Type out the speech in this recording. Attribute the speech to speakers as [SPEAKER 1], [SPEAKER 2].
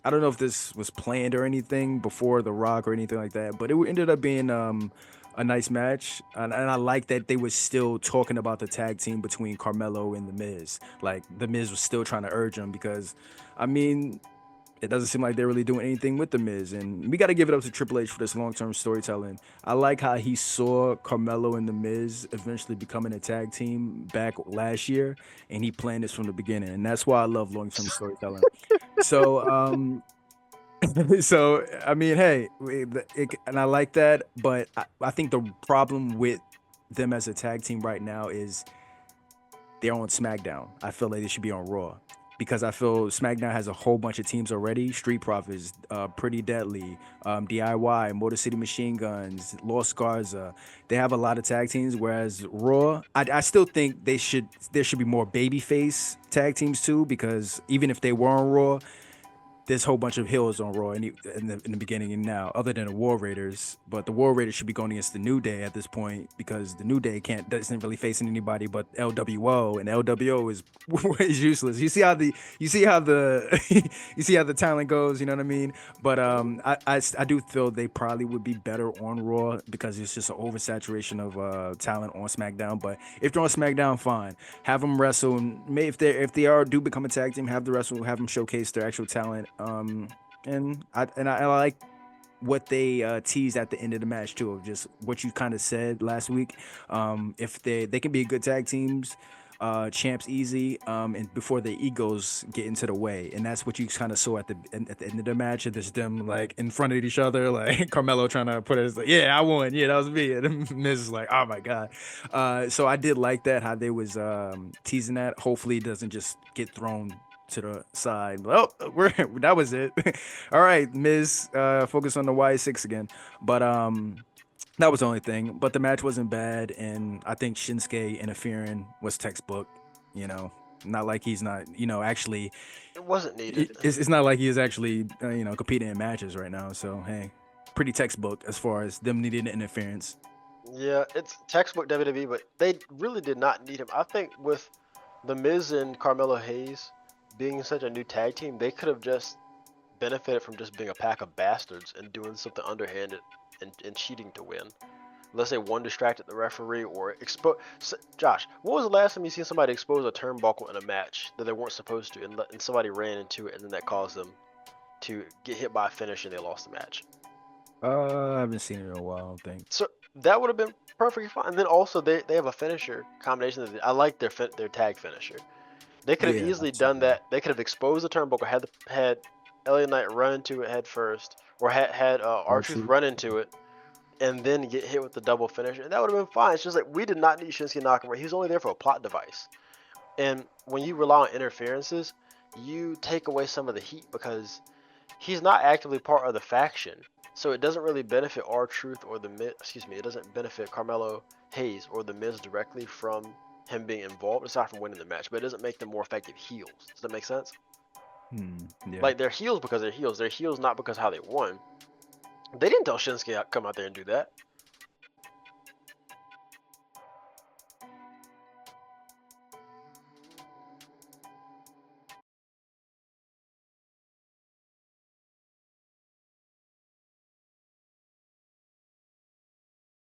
[SPEAKER 1] I don't know if this was planned or anything before The Rock or anything like that, but it ended up being a nice match, and I like that they were still talking about the tag team between Carmelo and The Miz. Like The Miz was still trying to urge him because, I mean, it doesn't seem like they're really doing anything with the Miz, and we got to give it up to Triple H for this long-term storytelling. I like how he saw Carmelo and the Miz eventually becoming a tag team back last year, and he planned this from the beginning, and that's why I love long-term storytelling. So, so I mean, hey, and I like that, but I think the problem with them as a tag team right now is they're on SmackDown. I feel like they should be on Raw because I feel SmackDown has a whole bunch of teams already. Street Profits, Pretty Deadly, DIY, Motor City Machine Guns, Lost Garza. They have a lot of tag teams. Whereas Raw, I still think there should be more babyface tag teams too because even if they were on Raw, there's a whole bunch of hills on Raw in the beginning and now, other than the War Raiders. But the War Raiders should be going against the New Day at this point because the New Day doesn't really facing anybody but LWO, and LWO is useless. You see how the you see how the talent goes. You know what I mean? But I do feel they probably would be better on Raw because it's just an oversaturation of talent on SmackDown. But if they're on SmackDown, fine, have them wrestle, and maybe if they are do become a tag team, have the wrestle, have them showcase their actual talent. I like what they teased at the end of the match too, of just what you kind of said last week. If they can be good tag teams, champs easy, and before the egos get into the way, and that's what you kind of saw at the end of the match. There's them like in front of each other, like Carmelo trying to put it as like, yeah, I won, yeah, that was me, and Miz is like, oh my god. So I did like that how they was teasing that. Hopefully, it doesn't just get thrown to the side. Well, that was it. All right, Miz, focus on the Y6 again. But that was the only thing. But the match wasn't bad, and I think Shinsuke interfering was textbook. You know, not like he's not. Actually,
[SPEAKER 2] It wasn't needed.
[SPEAKER 1] it's not like he is actually competing in matches right now. So hey, pretty textbook as far as them needing the interference.
[SPEAKER 2] Yeah, it's textbook WWE, but they really did not need him. I think with The Miz and Carmelo Hayes being such a new tag team, they could have just benefited from just being a pack of bastards and doing something underhanded and cheating to win. Let's say one distracted the referee or expose. Josh, when was the last time you seen somebody expose a turnbuckle in a match that they weren't supposed to, and somebody ran into it, and then that caused them to get hit by a finish and they lost the match?
[SPEAKER 1] I haven't seen it in a while. I don't think.
[SPEAKER 2] So that would have been perfectly fine. And then also they have a finisher combination. I like their tag finisher. They could have
[SPEAKER 1] Yeah,
[SPEAKER 2] easily
[SPEAKER 1] I've seen
[SPEAKER 2] done
[SPEAKER 1] that.
[SPEAKER 2] that. They could have exposed the turnbuckle, had Elliot Knight run into it head first, or had R-Truth
[SPEAKER 1] R-Truth.
[SPEAKER 2] run into it, and then get hit with the double finish, and that would have been fine. It's just like we did not need Shinsuke Nakamura. He was only there for a plot device. And when you rely on interferences, you take away some of the heat because he's not actively part of the faction. So it doesn't really benefit R-Truth or the Miz, excuse me, it doesn't benefit Carmelo Hayes or the Miz directly from him being involved, aside from winning the match, but it doesn't make them more effective heels. Does that make sense?
[SPEAKER 1] Yeah.
[SPEAKER 2] Like they're heels because they're heels. They're heels not because how they won. They didn't tell Shinsuke to come out there and do that.